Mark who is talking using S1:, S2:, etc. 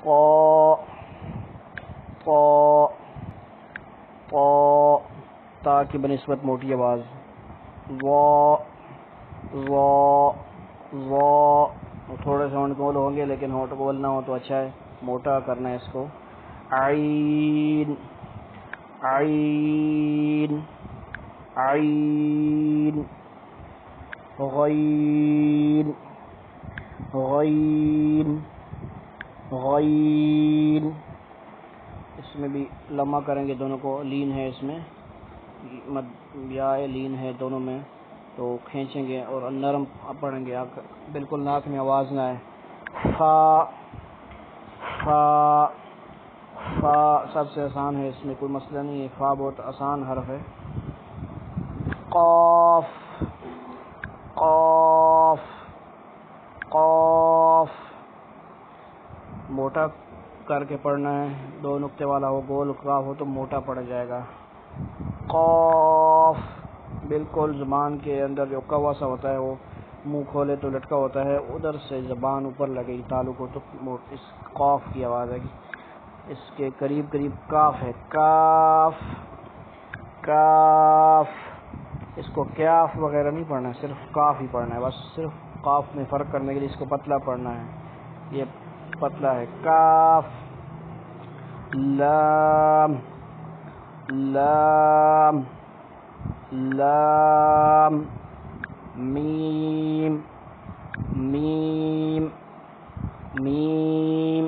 S1: قا قا قا، تا کی بنسبت موٹی آواز. وا وا وا، تھوڑے سے ہونٹ گول ہوں گے لیکن ہونٹ گول نہ ہو تو اچھا ہے، موٹا کرنا ہے اس کو. عین عین عین. غین غین غین. اس میں بھی لمبا کریں گے دونوں کو، لین ہے اس میں، یا لین ہے دونوں میں، تو کھینچیں گے اور نرم پڑھیں گے، بالکل ناک میں آواز نہ آئے. فا فا فا سب سے آسان ہے، اس میں کوئی مسئلہ نہیں ہے، فا بہت آسان حرف ہے. قاف قاف قاف، موٹا کر کے پڑھنا ہے، دو نقطے والا ہو، گول قاف ہو تو موٹا پڑ جائے گا. قاف بالکل زبان کے اندر جو کوا سا ہوتا ہے وہ منہ کھولے تو لٹکا ہوتا ہے، ادھر سے زبان اوپر لگے گی تعلق ہو تو اس قاف کی آواز آئے گی. اس کے قریب قریب کاف ہے، کاف کاف. اس کو کیاف وغیرہ نہیں پڑھنا ہے، صرف کاف ہی پڑھنا ہے، بس صرف کاف میں فرق کرنے کے لیے اس کو پتلا پڑھنا ہے، یہ پتلا ہے. کاف لام لام لام میم میم میم